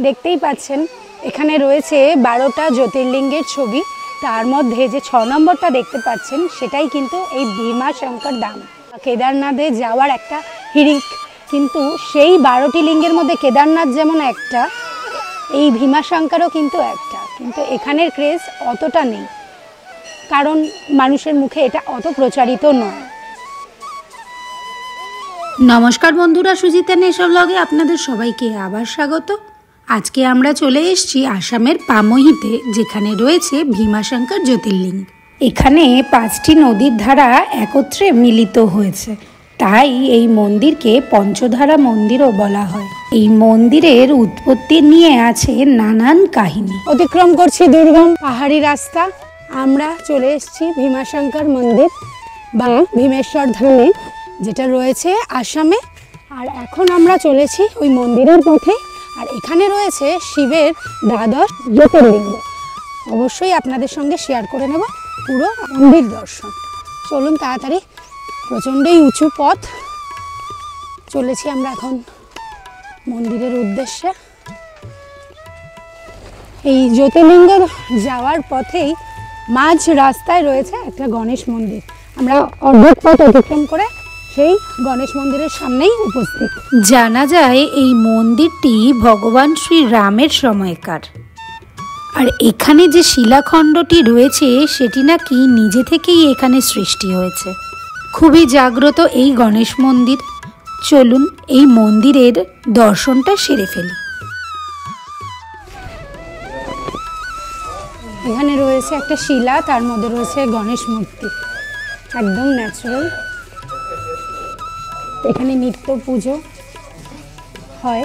দেখতেই পাচ্ছেন এখানে রয়েছে 12টা জ্যোতির্লিঙ্গের ছবি। তার মধ্যে যে 6 নম্বরটা দেখতে পাচ্ছেন সেটাই কিন্তু এই ভীমাশঙ্কর ধাম। কেদারনাথে যাওয়ার একটা হিড়িক, কিন্তু সেই 12টি লিঙ্গের মধ্যে কেদারনাথ যেমন একটা, এই ভীমাশঙ্করও কিন্তু একটা, কিন্তু এখানের ক্রেজ অতটা নেই, কারণ মানুষের মুখে এটা অত প্রচারিত নয়। নমস্কার বন্ধুরা, সুজিতা নেশা ব্লগে আপনাদের সবাইকে আবার স্বাগত। আজকে আমরা চলে এসেছি আসামের পামহিতে, যেখানে রয়েছে ভীমাশঙ্কর জ্যোতির্লিঙ্গ। এখানে 5টি নদীর ধারা একত্রে মিলিত হয়েছে, তাই এই মন্দিরকে পঞ্চধারা মন্দিরও বলা হয়। এই মন্দিরের উৎপত্তি নিয়ে আছে নানান কাহিনী। অতিক্রম করছি দুর্গম পাহাড়ি রাস্তা, আমরা চলে এসেছি ভীমাশঙ্কর মন্দির বা ভীমেশ্বর ধামে, যেটা রয়েছে আসামে। আর এখন আমরা চলেছি ওই মন্দিরের পথে। আর এখানে রয়েছে শিবের দ্বাদশ জ্যোতির্লিঙ্গ। অবশ্যই আপনাদের সঙ্গে শেয়ার করে নেব পুরো মন্দির দর্শন। চলুন তাড়াতাড়ি, প্রচণ্ডই উঁচু পথ, চলেছি আমরা এখন মন্দিরের উদ্দেশ্যে। এই জ্যোতির্লিঙ্গ যাওয়ার পথেই মাঝ রাস্তায় রয়েছে একটা গণেশ মন্দির। আমরা অর্ধেক পথ অতিক্রম করে সেই গণেশ মন্দিরের সামনেই উপস্থিত। জানা যায় এই মন্দিরটি ভগবান শ্রী রামের সময়কার। আর এখানে যে শিলাখণ্ডটি রয়েছে সেটি নাকি নিজে থেকেই এখানে সৃষ্টি হয়েছে। খুবই জাগ্রত এই গণেশ মন্দির। চলুন এই মন্দিরের দর্শনটা সেরে ফেলি। এখানে রয়েছে একটা শিলা, তার মধ্যে রয়েছে গণেশ মূর্তি, একদম ন্যাচারাল। এখানে নিত্য পুজো হয়।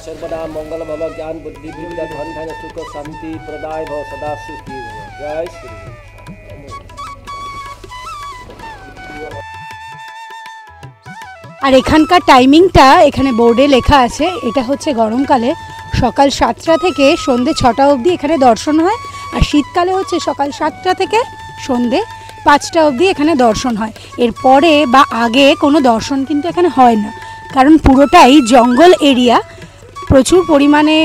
सर्वदा मंगल भव ज्ञान बुद्धि विद्या धन धन सुख शांति प्रदाय भव सदा सुखी भव। जय श्री আর এখানকার টাইমিংটা এখানে বোর্ডে লেখা আছে। এটা হচ্ছে গরমকালে সকাল 7টা থেকে সন্ধে 6টা অবধি এখানে দর্শন হয়, আর শীতকালে হচ্ছে সকাল 7টা থেকে সন্ধে 5টা অবধি এখানে দর্শন হয়। এরপরে বা আগে কোনো দর্শন কিন্তু এখানে হয় না, কারণ পুরোটাই জঙ্গল এরিয়া। প্রচুর পরিমাণে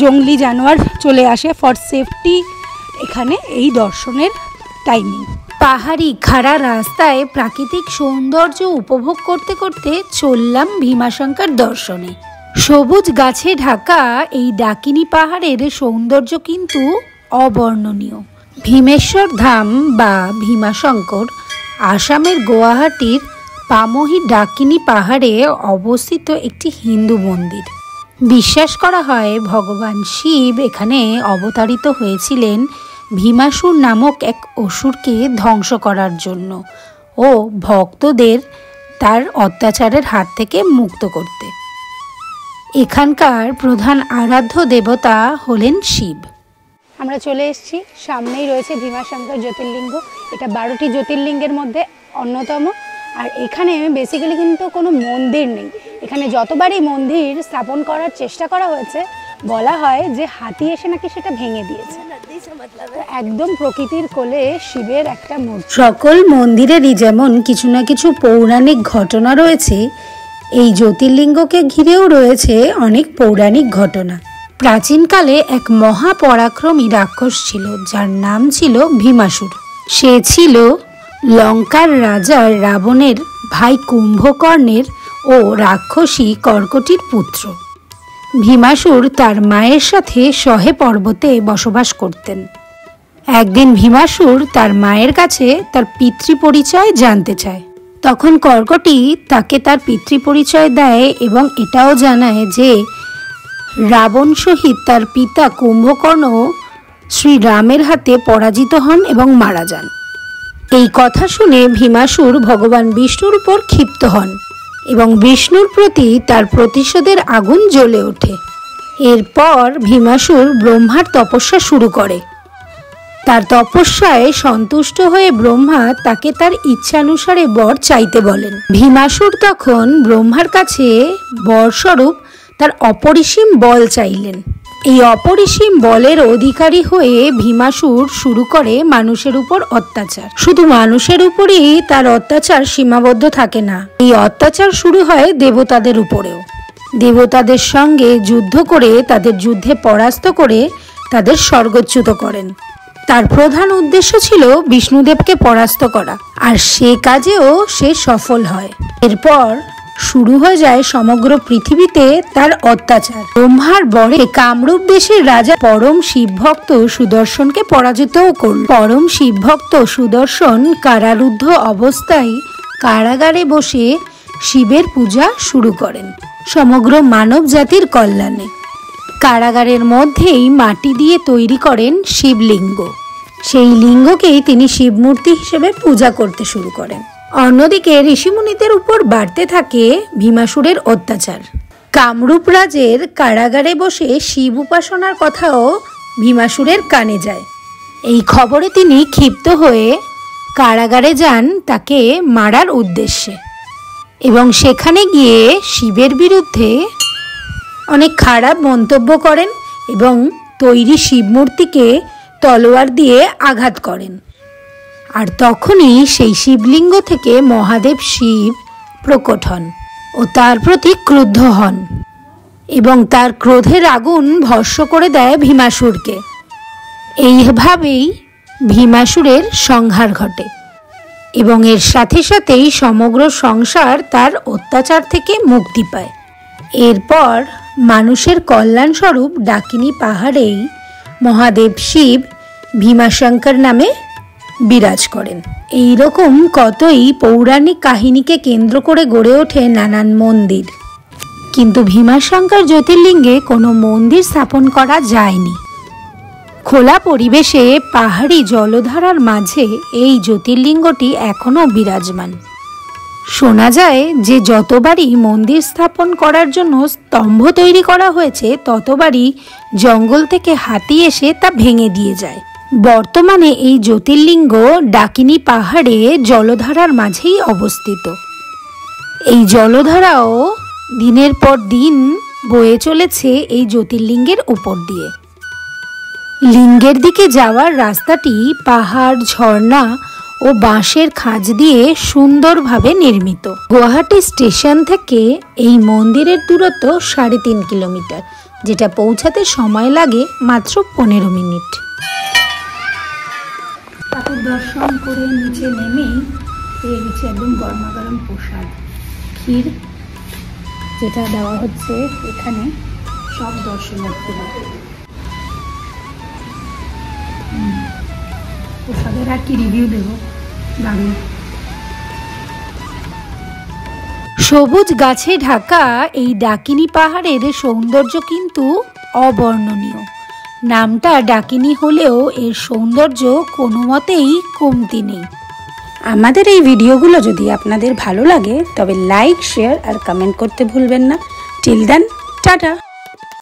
জঙ্গলি জানোয়ার চলে আসে। ফর সেফটি এখানে এই দর্শনের টাইমিং। পাহাড়ি খাড়া রাস্তায় প্রাকৃতিক সৌন্দর্য উপভোগ করতে করতে চললাম ভীমাশঙ্কর দর্শনে। সবুজ গাছে ঢাকা এই ডাকিনী পাহাড়ের সৌন্দর্য কিন্তু অবর্ণনীয়। ভীমেশ্বর ধাম বা ভীমাশঙ্কর আসামের গুয়াহাটির পামহি ডাকিনী পাহাড়ে অবস্থিত একটি হিন্দু মন্দির। বিশ্বাস করা হয় ভগবান শিব এখানে অবতারিত হয়েছিলেন ভীমাসুর নামক এক অসুরকে ধ্বংস করার জন্য ও ভক্তদের তার অত্যাচারের হাত থেকে মুক্ত করতে। এখানকার প্রধান আরাধ্য দেবতা হলেন শিব। আমরা চলে এসেছি, সামনেই রয়েছে ভীমাশঙ্কর জ্যোতির্লিঙ্গ। এটা 12টি জ্যোতির্লিঙ্গের মধ্যে অন্যতম। আর এখানে বেসিক্যালি কিন্তু কোনো মন্দির নেই। এখানে যতবারই মন্দির স্থাপন করার চেষ্টা করা হয়েছে, বলা হয় যে হাতি এসে নাকি সেটা ভেঙে দিয়েছে। একদম প্রকৃতির কোলে শিবের একটা মূর্তি। সকল মন্দিরেরই যেমন কিছু না কিছু পৌরাণিক ঘটনা রয়েছে, এই জ্যোতির্লিঙ্গকে ঘিরেও রয়েছে অনেক পৌরাণিক ঘটনা। প্রাচীনকালে এক মহাপরাক্রমী রাক্ষস ছিল, যার নাম ছিল ভীমাসুর। সে ছিল লঙ্কার রাজা রাবণের ভাই কুম্ভকর্ণের ও রাক্ষসী কর্কটির পুত্র। ভীমাসুর তার মায়ের সাথে সহে পর্বতে বসবাস করতেন। একদিন ভীমাসুর তার মায়ের কাছে তার পিতৃপরিচয় জানতে চায়। তখন কর্কটি তাকে তার পিতৃপরিচয় দেয় এবং এটাও জানায় যে রাবণ সহিত তার পিতা কুম্ভকর্ণ শ্রীরামের হাতে পরাজিত হন এবং মারা যান। এই কথা শুনে ভীমাসুর ভগবান বিষ্ণুর উপর ক্ষিপ্ত হন এবং বিষ্ণুর প্রতি তার প্রতিশোধের আগুন জ্বলে ওঠে। এরপর ভীমাসুর ব্রহ্মার তপস্যা শুরু করে। তার তপস্যায় সন্তুষ্ট হয়ে ব্রহ্মা তাকে তার ইচ্ছানুসারে বর চাইতে বলেন। ভীমাসুর তখন ব্রহ্মার কাছে বরস্বরূপ তার অপরিসীম বল চাইলেন। এই অপরিসীম বলের অধিকারী হয়ে ভীমাসুর শুরু করে মানুষের উপর অত্যাচার। শুধু মানুষের উপরই তার অত্যাচার সীমাবদ্ধ থাকে না, এই অত্যাচার শুরু হয় দেবতাদের উপরেও। দেবতাদের সঙ্গে যুদ্ধ করে তাদের যুদ্ধে পরাস্ত করে তাদের স্বর্গচ্যুত করেন। তার প্রধান উদ্দেশ্য ছিল বিষ্ণুদেবকে পরাস্ত করা, আর সে কাজেও সে সফল হয়। এরপর শুরু হয়ে যায় সমগ্র পৃথিবীতে তার অত্যাচার। ব্রহ্মার বরে কামরূপ দেশের রাজা পরম শিবভক্ত সুদর্শনকে পরাজিতও করল। পরম শিবভক্ত সুদর্শন কারারুদ্ধ অবস্থায় কারাগারে বসে শিবের পূজা শুরু করেন সমগ্র মানব জাতির কল্যাণে। কারাগারের মধ্যেই মাটি দিয়ে তৈরি করেন শিবলিঙ্গ। সেই লিঙ্গকেই তিনি শিবমূর্তি হিসেবে পূজা করতে শুরু করেন। অন্যদিকে ঋষিমুনিদের উপর বাড়তে থাকে ভীমাসুরের অত্যাচার। কামরূপ রাজের কারাগারে বসে শিব উপাসনার কথাও ভীমাসুরের কানে যায়। এই খবরে তিনি ক্ষিপ্ত হয়ে কারাগারে যান তাকে মারার উদ্দেশ্যে, এবং সেখানে গিয়ে শিবের বিরুদ্ধে অনেক খারাপ মন্তব্য করেন এবং তৈরি শিবমূর্তিকে তলোয়ার দিয়ে আঘাত করেন। আর তখনই সেই শিবলিঙ্গ থেকে মহাদেব শিব প্রকট হন ও তার প্রতি ক্রুদ্ধ হন এবং তার ক্রোধের আগুন ভস্ম করে দেয় ভীমাসুরকে। এইভাবেই ভীমাসুরের সংহার ঘটে এবং এর সাথে সাথেই সমগ্র সংসার তার অত্যাচার থেকে মুক্তি পায়। এরপর মানুষের কল্যাণস্বরূপ ডাকিনী পাহাড়েই মহাদেব শিব ভীমাশঙ্কর নামে বিরাজ করেন। এই রকম কতই পৌরাণিক কাহিনীকে কেন্দ্র করে গড়ে ওঠে নানান মন্দির, কিন্তু ভীমাশঙ্কর জ্যোতির্লিঙ্গে কোনো মন্দির স্থাপন করা যায়নি। খোলা পরিবেশে পাহাড়ি জলধারার মাঝে এই জ্যোতির্লিঙ্গটি এখনও বিরাজমান। শোনা যায় যে যতবারই মন্দির স্থাপন করার জন্য স্তম্ভ তৈরি করা হয়েছে ততবারই জঙ্গল থেকে হাতি এসে তা ভেঙে দিয়ে যায়। বর্তমানে এই জ্যোতির্লিঙ্গ ডাকিনী পাহাড়ে জলধারার মাঝেই অবস্থিত। এই জলধারাও দিনের পর দিন বয়ে চলেছে এই জ্যোতির্লিঙ্গের উপর দিয়ে। লিঙ্গের দিকে যাওয়ার রাস্তাটি পাহাড়, ঝর্ণা ও বাঁশের খাঁজ দিয়ে সুন্দরভাবে নির্মিত। গুয়াহাটি স্টেশন থেকে এই মন্দিরের দূরত্ব 3.5 কিলোমিটার, যেটা পৌঁছাতে সময় লাগে মাত্র 15 মিনিট। ঠাকুর দর্শন করে নিচে নেমেই পেয়ে গেছে একদম গরমাগরম প্রসাদ, ক্ষীর, যেটা দেওয়া হচ্ছে এখানে সব দর্শনার্থীরা। প্রসাদের আর কি রিভিউ দেব, দারুণ। সবুজ গাছে ঢাকা এই ডাকিনী পাহাড়ের সৌন্দর্য কিন্তু অবর্ণনীয়। নামটা ডাকিনী হলেও এর সৌন্দর্য কোনো মতেই কমতি নেই। আমাদের এই ভিডিওগুলো যদি আপনাদের ভালো লাগে তবে লাইক, শেয়ার আর কমেন্ট করতে ভুলবেন না। Till then, tata.